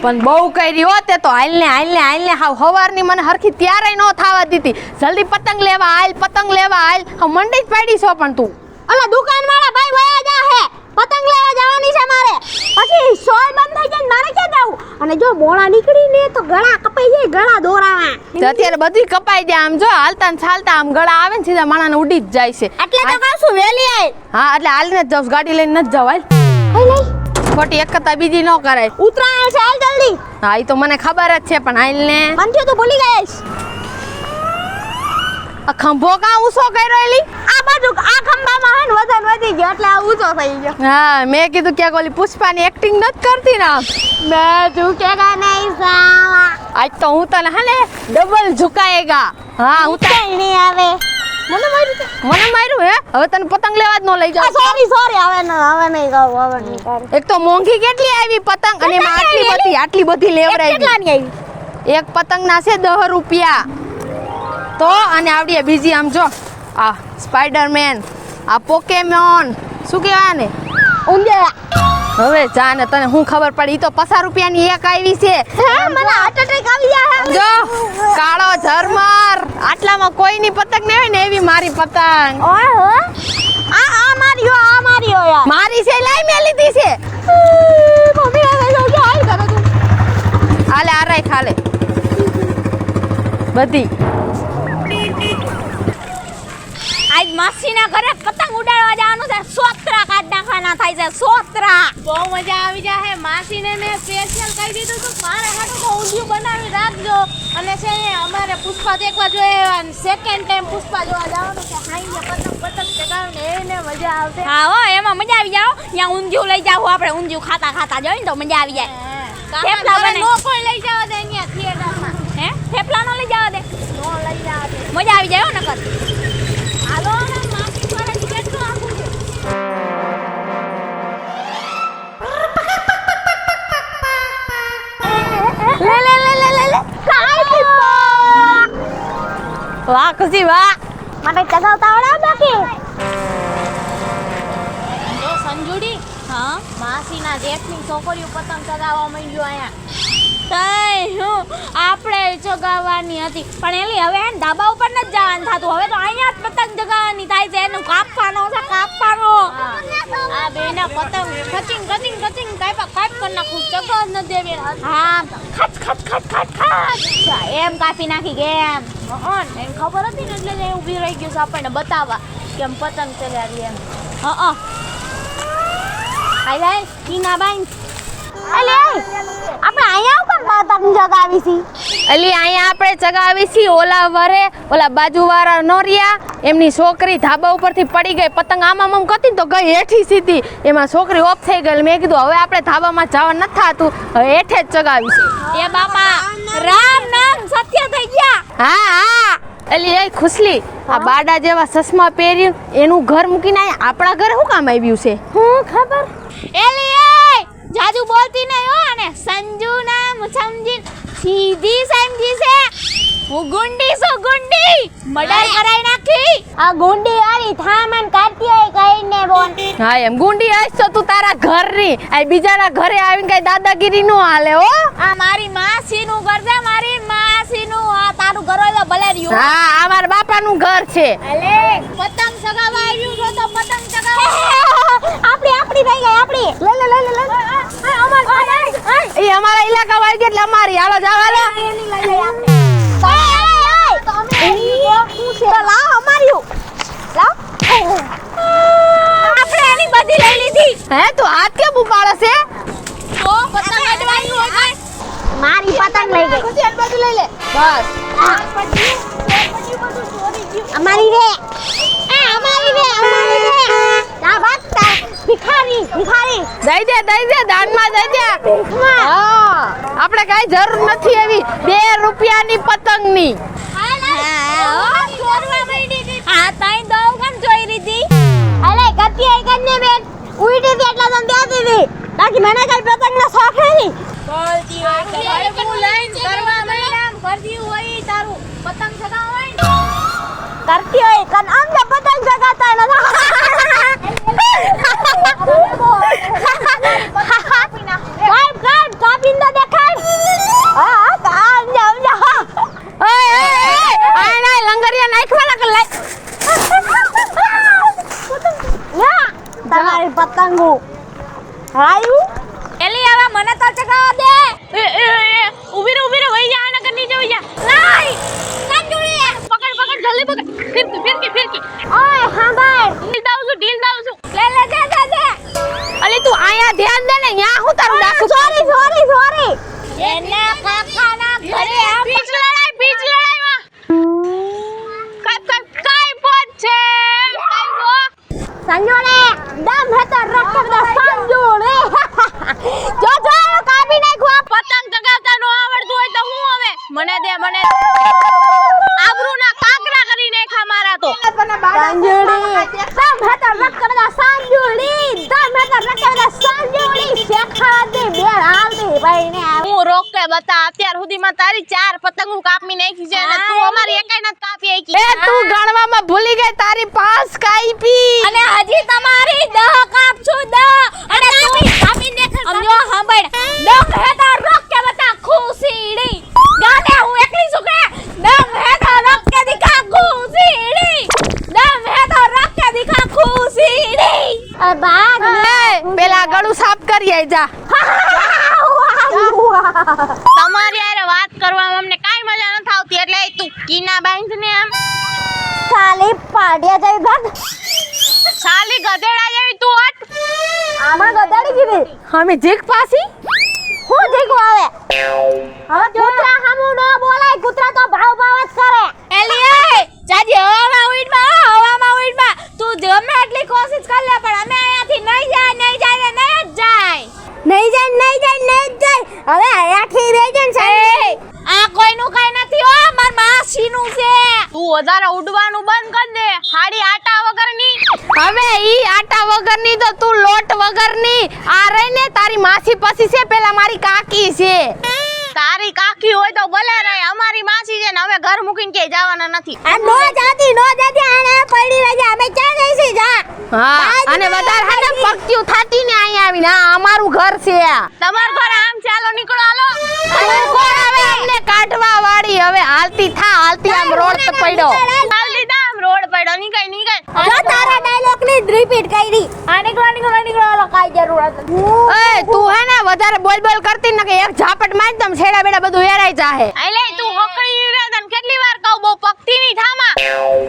પણ બહુ કરી હો તે તો હાલ ને હાવ હવારની મને હરખી ત્યારે નો થાવા દીધી જલ્દી પતંગ લેવા હાલ મંડી જ પાડી છો પણ તું અલા દુકાનવાળા ભાઈ વયા જા હે પતંગ લેવા જવાની છે મારે પછી સોય બંધ થઈ જાય મારે ક્યાં જાવું અને જો મોળા નીકળીને તો ગળા કપાઈ જાય ગળા દોરાવા તો અત્યારે બધી કપાઈ જાય આમ જો હાલતા ને ચાલતા આમ ગળા આવે ને સીધા માણાને ઉડી જ જાય છે એટલે તો કહું છું વેલી આય હા એટલે હાલીને જ જાઉં ગાડી લઈને ન જાવ હાલ લઈ ખોટી એક કતા બીજી ન કરાય ઉતરાયણ છે હાલ જલ્દી હા એ તો મને ખબર જ છે પણ હાલ ને મન થયું તું ભૂલી ગઈશ આ ખંભો કા ઊંચો કર્યો એલી આ બાજુ આ ખંભામાં હે ને વજન વધી ગયો એટલે આ ઊંચો થઈ ગયો હા મેં કીધું કે ઓલી પુષ્પાની એક્ટિંગ નથી કરતી ને मैं झुकेगा नहीं साला આજ તો હું તને હે ને ડબલ ઝુકાએગા હા હું તો નહીં આવે મને માર્યું હે હવે તને પતંગ લેવા જ ન લઈ જાવ સોરી હવે નહીં ગાવ એક તો મોંઘી કેટલી આવી પતંગ અને એમાં આટલી બધી લેવડાવી કેટલાની આવી એક પતંગ ના છે 10 રૂપિયા તો અને આવડીએ બીજી આમ જો આ સ્પાઈડરમેન આ પોકેમોન શું કહેવાય ને ઊંધિયા હવે જા ને તને હું ખબર પડી ઈ તો 50 રૂપિયાની એક આવી છે હે મને હાર્ટ એટેક આવી ગયા હે જો કાળો ઝરમર આટલામાં કોઈની પતંગ ન હોય ને એવી મારી પતંગ ઓય હો આ માર્યો યાર મારી છે લાઈ મે લીધી છે મમ્મી આવે જો કે હાલ કરે તું આલે આ રાઈ ખાલે બધી આજ માસીના ઘરે પતંગ ઉડાડવા જવાનું છે સોત્રા કાઢ નાખવાના થાય છે સોત્રા બહુ મજા આવી જાય માસીને મેં સ્પેશિયલ કહી દીધું તો મારે હાટું તો ઊંધિયું બનાવી રાખજો અને છે ને અમારે પુષ્પા દેખવા જોઈએ સેકન્ડ ટાઈમ પુષ્પા જોવા જવાનું છે હાઈને પતંગ ચગાવને એને મજા આવશે હા હો એમાં મજા આવી જાવ ત્યાં ઊંધિયું લઈ જાવ આપણે ઊંધિયું ખાતા જોઈને તો મજા આવી જાય થેપલા બને નો કોઈ લઈ જવા દે અહીંયા થિયેટરમાં હે થેપલા નો લઈ જવા દે નો લઈ જવા દે મજા આવી જાય હો નકર હાલો ને માસી દ્વારા કેટલું આપું છે લે કાઈ વાહ ખુશી વાહ મને ચગાવતા આવડે બાકી જો સંજુડી હા માસીના જેઠની છોકરીઓ પતંગ ચગાવવા માંડ્યો અહીંયા તઈ હું આપણે ચગાવવાની હતી પણ એલી હવે ધાબા ઉપર ન જવાનું થાતું હવે તો અહીંયા જ પતંગ ચગાવવાની થાય છે એનું કાપવાનો આ બેના પતંગ કચિંગ કાપ કરી નાખું ચગાવ ન દેવી હા ખચ એમ કાપી નાખી કેમ એને ખબર હતી ને એટલે જ એ ઊભી રહી ગયું છે આપણને બતાવવા કે આમ પતંગ ચગાવી એમ હાય ટીના બાઈ અલે આપણે અહીંયા ઉપર પતંગ ચગાવી છી અલી અહીંયા આપણે ચગાવી છી ઓલા બાજુવાળા નોરિયા એમની છોકરી ધાબા ઉપરથી પડી ગઈ પતંગ આમ કરતી તો ગઈ હેઠી સીધી એમાં છોકરી ઓફ થઈ ગઈ મેં કીધું હવે આપણે ધાબામાં જવા નથી થાતું હવે હેઠે જ ચગાવી છે એ બાપા રામ નામ સત્ય થઈ ગયા હા અલી એ ખુશલી આ બાડા જેવા ચશ્મા પહેર્યું એનું ઘર મૂકીને આપણા ઘરે શું કામ આવ્યું છે હું ખબર એલી એ જાજુ બોલતી નહીં હો અને સંજુ નામ સમજી સીધી સમજી છે હું ગુંડી મર્ડર કરાઈ નાખી આ ગુંડી વાળી થામન કાઢતી હોય કઈને બોલ હા એમ ગુંડી આઈસ તો તું તારા ઘરની આ બીજાના ઘરે આવીને કઈ દાદાગીરી નો હાલે હો આ મારી માસીનું ઘર છે આ તારું ઘર હોય તો ભલે રહ્યું હા આ મારા બાપાનું ઘર છે અલે પતંગ ચગાવવા આવ્યું છો તો પતંગ ચગાવ આપણી થઈ ગઈ આપણી એ અમારા ઇલાકા વાળી એટલે અમારી હાલો જાવા લે આપણે એની બધી લઈ લીધી હે તો હાથ કેમ ઉપાડે છે તો પતંગ અડવાની હોય મારી પતંગ લઈ ગઈ પછી બાજુ લઈ લે બસ પછી બધું ચોરી ગયું અમારી રે જા બાત ભિખારી દઈ દે દાનમાં દઈ દે હા આપણે કઈ જરૂર નથી એવી 2 રૂપિયાની પતંગની હા તાઈ દો કેમ જોઈ લીધી અલે ગતી આઈ કને બેન ઉઈટી થી એટલા તમ દેતી હતી બાકી મને કઈ પતંગ ના શોખ નથી બોલતી હોય કે હું લાઈન કરવા માંડ્યા કરતી હોય તારું પતંગ ચગાવવા કરતી હોય કન આમ જે પતંગ ચગાતા કાપીને દેખાડ પતંગો હાયું એલી હવે મને તો ચગાવવા દે ઊભી રે વઈ જા આના કર નીચે વઈ જા લાઈ સંજુડી પકડ જલ્દી પકડ ફિરકી ઓય હાંભળ ઢીલ દાવ છું લે દે અલી તું આયા ધ્યાન દે ને ન્યા હું તારું ડાકું સોરી એને કાકાના ઘરે આ પીચ લડાઈમાં કાઈ પોત છે કાઈ ગો સંજોડે દમ હતો રખડો સંજોડે જો કાપી નાખ્યો પતંગ ચગાવતા નો આવડતું હોય તો હું હવે મને દે આબરૂના કાકરા કરી નાખા મારા તો સંજોડી દમ હતો રખડો સંજોડી દમ હતો રખડો સંજોડી શેખા દે બે હાલ દે ભાઈ ને હું રોક કે બતા અત્યાર સુધીમાં તારી 4 પતંગો કાપી નાખી છે અને તું અમારી એકાઈ નથી કાપી આકી એ તું ગણવામાં ભૂલી ગઈ તારી 5 કાપી અને હજી તમારી 10 કાપ છું 10 અને કાપી દેખ સમજો સાંભળ દમ હે તો રોક કે બતા ખુશીડી ગાને હું એકલી છું કે દમ હે તો રોક કે દિખા ખુશીડી દમ હે તો રોક કે દિખા ખુશીડી અ બાગ પેલા ગળું સાફ કરી આઈ જા તમારી યારે વાત કરવામાં અમને કાઈ મજા નથી આવતી એટલે તું કીના બાંધ ને આમ સાલી પાડિયા જઈ ભાગ સાલી ગધેડા જેવી તું હટ આમાં ગદાડી કીધી અમે જીક પાસી હું જીગો આવે હવે કૂતરા હમુ ન બોલાય કૂતરા તો ભાવ જ કરે એલી જાજી હવામાં ઉડમાં તું ગમે એટલી કોશિશ કર લે પણ અમે અહીંયાથી નહીં જાય ને નહીં જ જાય હવે આખી રેજન છે આ કોઈનું કઈ નથી હો માર માસીનું છે તું વધારે ઉડવાનું બંધ કર દે હાડી આટા વગરની હવે ઈ આટા વગરની તો તું લોટ વગરની આ રહી ને તારી માસી પછી છે પેલા મારી કાકી છે તારી કાકી હોય તો ભલે રહે અમારી માસી છે ને હવે ઘર મૂકીને કે જવાના નથી આ નો જાતી આને પડી રહી જાય અમે ક્યાં જઈસી જા હા અને વધારે હાડે પક્યું થાતી ને અહીંયા આવીને આ અમારું ઘર છે તમાર ઘર આમ ચાલો નીકળો હાલો કોણ હવે અમને કાઢવા વાળી હવે હાલતી આમ રોડ પર પડ્યો હાલતી થા આમ રોડ પડ્યો નીકળ જો તારા ડાયલોગ ની રિપીટ કરી આ નીકળો હાલો કાઈ જરૂર નથી એ તું હે ને વધારે બોલ કરતી ને કે એક ઝાપટ માર દમ છેડા બેડા બધું હેરાઈ જાહે એટલે તું હોકડી રે તને કેટલી વાર કહું બહુ પકતી ની થામા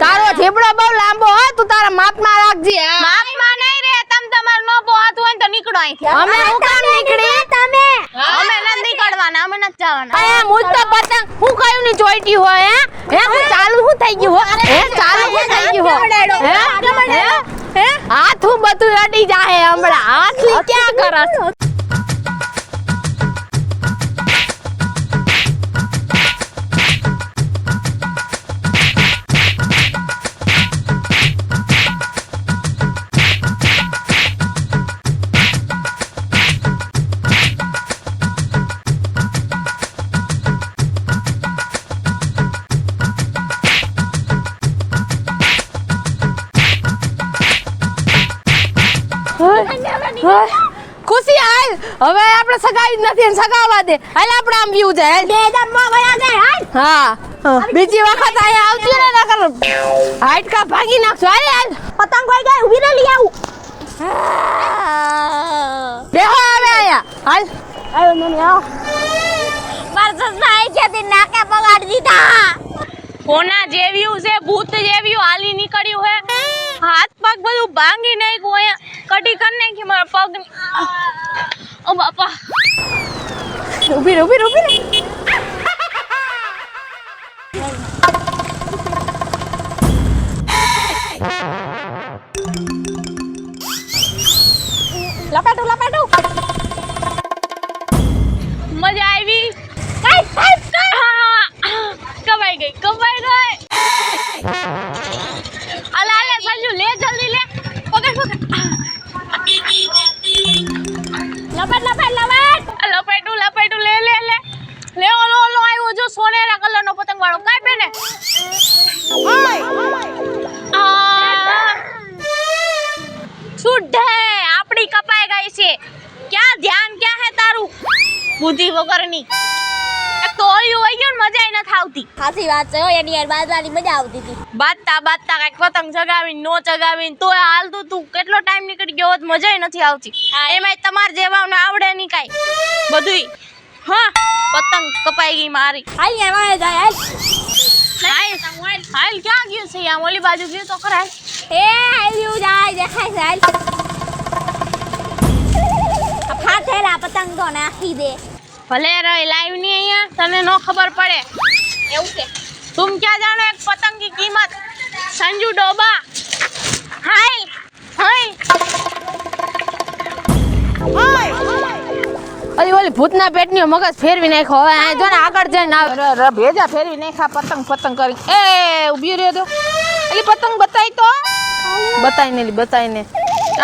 તારો ઝેબડો બહુ લાંબો હો તું તારા માપમાં રાખજે માપમાં નહીં રે તમાર નો પોહાતું હોય ને તો નીકળો અહીંથી અમે હું કામ નીકળી તમે અમે નથી નીકળવાના અમે નથી જવાના એ મુજ તો પતંગ હું કયું ની ચોઈટી હોય હે હું ચાલુ હું થઈ ગયું હો હે ચાલુ હું થઈ ગયું હો હે હાથ હું બધું અડી જાહે હમણાં હાથ લી ક્યાં કરસ ખુશી હાલ હવે આપણે સગાઈ નથી ને સગાવા દે હાલ આપણે આમ વ્યુ જાય બે દમમાં ગયા જાય હા બીજી વખત આયા આવતી ને નકર હાઈટકા ભાગી નાખજો હાલ પતંગ કોઈ ગઈ ઉભી રહી આવું બેહો આવે આયા હાલ આયો મને આવો માર સસમાઈ કે તે નાકે પગાડી દીધા કોના જેવ્યું છે ભૂત જેવ્યું હાલી નીકળ્યું હે હાથ પગ બધું ભાંગી નાખ્યું અહીંયા કટી કર નાખી મારા પગ ઓ બાપા ઊભી રે લપેટો મજા આવી કમાઈ ગઈ અલા લે સંજુ લે જલ્દી લે પકડ લપેટું લે ઓલો આવ્યો જો સોનેરા કલરનો પતંગ વાળો કાપે ને છુડે આપડી કપાઈ ગઈ છે ક્યાં ધ્યાન ક્યાં હે તારું બુદ્ધિ વગરની એક તો ઓળિયું વઈ ગયું ને મજાય નથી આવતી. સાચી વાત છે હો, એની યાર બાજવાની મજા આવતી હતી. બાજતા કાંઈક પતંગ ચગાવીને નો ચગાવીને તોય હાલતું તું કેટલો ટાઈમ નીકળી ગયો હોત મજાય નથી આવતી. એમાંય તમારે જેવાને આવડે નહીં કાંઈ બધુંય. હા પતંગ કપાઈ ગઈ મારી. હાલ યાર વાય જાય હાલ ક્યાં ગયું છે આમ ઓલી બાજુ ગયું તો ખરા. એ આવ્યું જાય દેખાય છે હાલ. ફાટેલા પતંગ તો નાખી દે. ભલે રહી લાઈવ ની અહીંયા તને નો ખબર પડે એવું છે. तुम क्या जानो एक पतंग की कीमत. संजू डोबा हाय हाय અલી ઓલી ભૂતના પેટની મગજ ફેરવી નાખ્યો. હવે આ જો ને આગળ જઈને આવે ભેજા ફેરવી નાખ્યા પતંગ કરી. એ ઊભી રહ્યો તો એલી પતંગ બતાઈ તો બતાઈને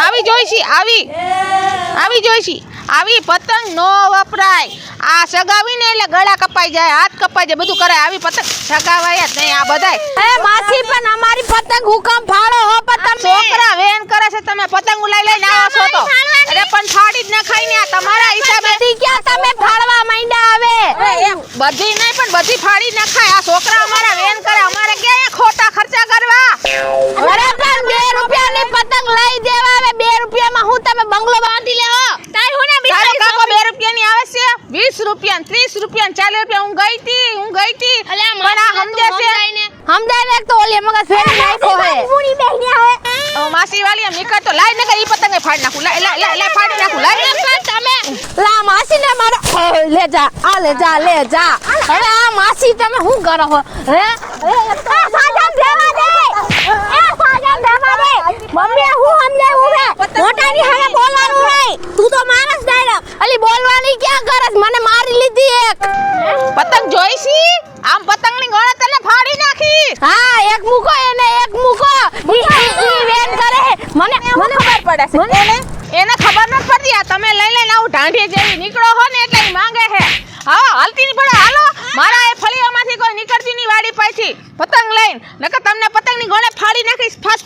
આવી જોઈશી આવી જોઈશી. આવી પતંગ નો વપરાય. આ સગાવીને એટલે ગળા કપાઈ જાય, હાથ કપાઈ જાય, બધું કરે. આવી પતંગ સગાવાય જ નહીં આ બધાય. એ માસી પણ અમારી પતંગ હુકમ ફાડો હો પતંગ. છોકરા વેન કરે છે, તમે પતંગ લઈને આવો છો તો અરે પણ ફાડી જ ન ખાઈ ને તમારા હિસાબે ક્યાં તમે ફાડવા માંડ્યા આવે. બધી નહીં પણ બધી ફાડી ન ખાય. આ છોકરા અમારા વેન કરે, અમારે ક્યાં ખોટા ખર્ચા કરવા. અરે પણ 2 રૂપિયાની પતંગ લઈ દેવા આવે. 2 રૂપિયામાં હું તમે બંગલો બાંધી લેવો. તારો કાકો 2 રૂપિયાની આવે છે, 20 રૂપિયા 30 રૂપિયા 40 રૂપિયા. હું ગઈ તી પણ આ સમજે છે સમજાય એક તો ઓલી મગજ ફેરવી નાખ્યો હે. પૂરી બેહની આવે. માસી વાલી નીકળ તો લાઈ નકર ઈ પતંગે ફાડી નાખું. લાઈ ફાડી નાખું. લાઈ તમે લા માસી ને મારો લે જા હવે આ માસી તમે શું કરો હો હે. સાજમ દેવા દે. મમ્મી હું સમજાવું હે. મોટાની હારે બોલવાનું નહીં. તું તો મારસ ડાયરેક્ટ. અલી બોલવાની ક્યાં કરસ, મને મારી લીધી એક. પતંગ જોઈશી આમ પતંગની ગોળે તને ફાડી નાખી. હા એક મૂકો એને એક મૂકો. ઈ વેન કરે મને ખબર પડે છે. એને ખબર નથી પડતી. આ તમે લઈને આવું ઢાંઢી જેવી નીકળો હો ને એટલે ઈ માંગે હે. હા હાલતી ની પડે હાલો. મારા એ ફળિયામાંથી કોઈ નીકળતી ની વાડી પાછી પતંગ લઈને નકર તમને પતંગની ગોળે ફાડી નાખીશ. ફાસ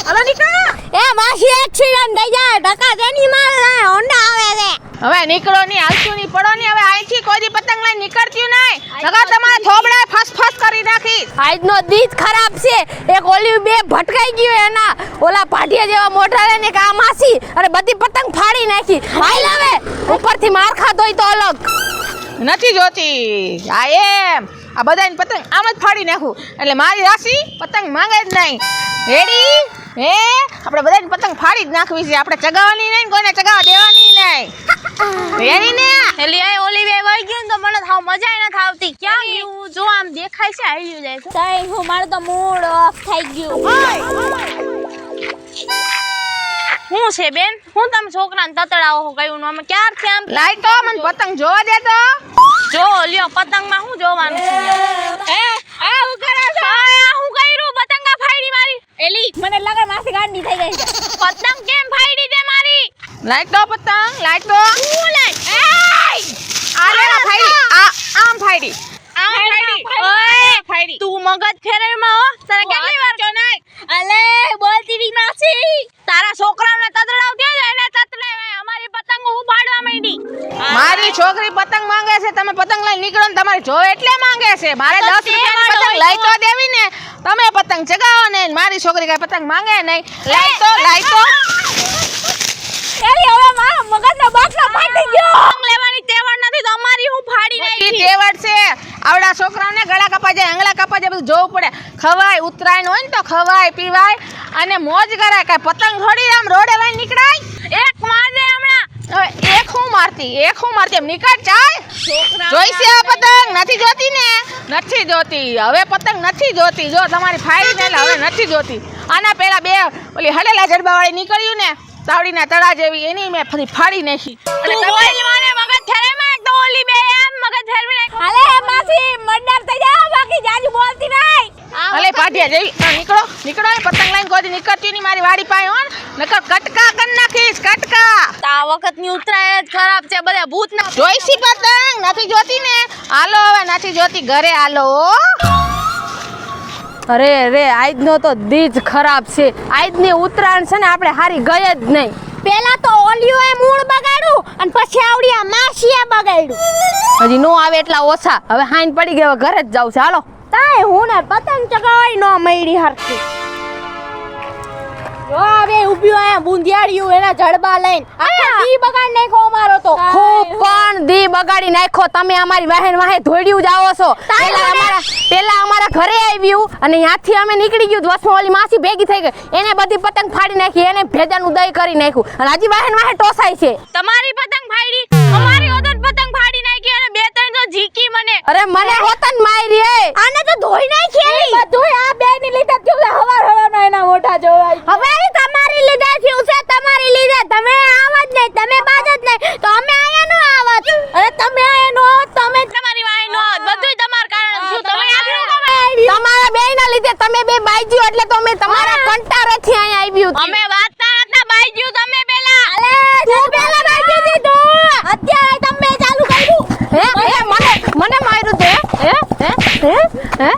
હાલો નીકળો. એ માસી એક્સિડન્ટ થઈ જાય. ઢકા તેની માર હોન્ડા આવે છે. હવે નીકળો ની હાલતું ની પડો ની. હવે અહીંથી કોઈ દી પતંગ લઈને નીકળતી નહીં નકર તમારા થોબડા ફાસ કરી નાખીશ. આજનો દીજ ખરાબ છે. એક ઓલી બે ભટકાઈ ગયો એના ઓલા પાટિયા જેવા મોટા રે ને કે આ માસી અને બધી પતંગ ફાડી નાખી. હાલ હવે ઉપરથી માર ખાધો હોય તો અલગ નથી જોતી. આ એમ આ બધાની પતંગ આમ જ ફાડી નાખું એટલે મારી રાશિ પતંગ માંગે જ નહીં. રેડી હે આપણે બધાની પતંગ ફાડી જ નાખવી છે. આપણે ચગાવવાની નહીં, કોઈને ચગાવવા દેવાની નહીં. રેડી ને એલી આ ઓલી બે વઈ ગયું ને તો મને થાવ મજા નથી આવતી. ક્યાં ગયું જો આમ દેખાય છે આવી જાય છે. તઈ હું મારું તો મૂડ ઓફ થઈ ગયું. હું છે બેન હું તમે છોકરાને તતડાવો હો કયું અમે ક્યારથી આમ લાઈટ તો મને પતંગ જોવા દે તો. જો લ્યો પતંગમાં હું જોવાનું છે. એ આ હું કરે છે? આ હું કર્યું પતંગા ફાડી મારી. એલી મને લાગે માસી ગાંડી થઈ ગઈ છે. પતંગ કેમ ફાડી દે મારી. લાઈટ તો પતંગ લાઈટ તો હું લાઈ આ લે ફાડી આમ ફાડી ફાડી તું મગજ ફેરવમાં હો. તારે કેટલી વાર જો નહીં અલે બોલતી ની માસી. તારા છોકરાને તતડાવ દે એને તતડે અમારી પતંગો હું ફાડવા માંડી. મારી છોકરી પતંગ માંગે છે. તમે પતંગ લઈને નીકળો ને તમારી જો એટલે માંગે છે. મારે 10 રૂપિયાની પતંગ લઈ તો દેવી ને. તમે પતંગ ચગાવો ને મારી છોકરી કઈ પતંગ માંગે નહીં. લઈ તો એલી હવે મારા મગજનો બાટલો ફાટી ગયો. પતંગ લેવાની તેવડ નથી તો અમારી હું ફાડી બધી નાખી. તેવડ છે. આવડા છોકરાઓને ગળા કપાઈ જાય, આંગળા કપાઈ જાય, બધું જોવું પડે. ખવાય ઉતરાયણ હોય ને તો ખવાય પીવાય અને મોજ કરાય. કઈ પતંગ થોડી આમ રોડે લઈને નીકળાય. એક માર દે હમણાં. હવે એક હું મારતી એમ નીકળ ચાલ. જોઈશે આ પતંગ નથી જોતી ને નથી જોતી. હવે પતંગ નથી જોતી. જો તમારી ફાડી ને એટલે હવે નથી જોતી. આના પેલા બે ઓલી હડેલા જડબા વાળી નીકળ્યું ને તાવડીના તળા જેવી એની મેં ફરી ફાડી નાખી. અને તમે મને મગજ ફેરવીમાં તો ઓલી બે એમ મગજ ફેરવી નાખી. અલે માસી મર્ડર થઈ જાય બાકી જાજુ બોલતી નહીં. અલે પાટિયા જેવી નીકળો ને પતંગ લઈને કોઈ નીકળતી નહીં મારી વાડી પાસે હો. નકર કટકા કરી નાખીશ કટકા. આ વખતની ઉતરાય જ ખરાબ છે. બધા ભૂતના જોઈશી પતંગ નથી જોતી ને. હાલો હવે નથી જોતી ઘરે હાલો. અરે આજનો તો દીજ ખરાબ છે. આજની ઉતરાયણ છે ને આપણે હારી ગઈ જ નહીં. પેલા તો ઓલિયોએ મૂળ બગાડ્યું અને પછી આવડી આ માસીએ બગાડ્યું. હજી નો આવે એટલા ઓછા. હવે હાઈન પડી ગઈ, હવે ઘરે જ જાવ છે. હાલો. તાય હું ને પતંગ ચગાવાય નો મયડી હરખી. જો આવે ઊભી આયા બુંદિયાળિયું એના જડબા લઈને આખા દી બગાડ નાખો અમારો તો. ખૂબ પણ દી બગાડી નાખો તમે. અમારી વાહન વાહે ધોડ્યું જ આવો છો. પેલા અમારા ઘરે આવ્યું અને ત્યાંથી અમે નીકળી ગયું. વસમાં ઓલી માસી ભેગી થઈ ગઈ, એને બધી પતંગ ફાડી નાખી, એને ભેજાનું દહીં કરી નાખ્યું અને હજી વાહન વાહે ટોસાય છે. તમારી પતંગ ફાડી, અમારી ઓદન પતંગ ફાડી નાખી અને બે ત્રણ તો ઝીકી મને. અરે મને હોતન મારી રે. આને તો ધોઈ નાખી. બધું આ બે ની લીધે થયું છે. હવાનો એના મોઢા જોવાય. હવે તમારી લીધે થયું છે. તમારી લીધે તમે આવત નહીં, તમે બાજ જ નહીં તો અમે આયા નો આવત. અરે તમે આયા નો આવત તો અમે તમારી વાય નો બધુંય તમાર કારણ. શું તમે આવ્યું? તમારા બેયના લીધે તમે બે બાઈજ્યો એટલે તો અમે તમારા કંટારેથી અહીંયા આવ્યું. અમે વાતતા નતા બાઈજ્યું તમે પેલા. અલે તું પેલા બાજી દીધું. અત્યારે તમે ચાલુ કર્યું. હે મને માર્યું તે હે હે હે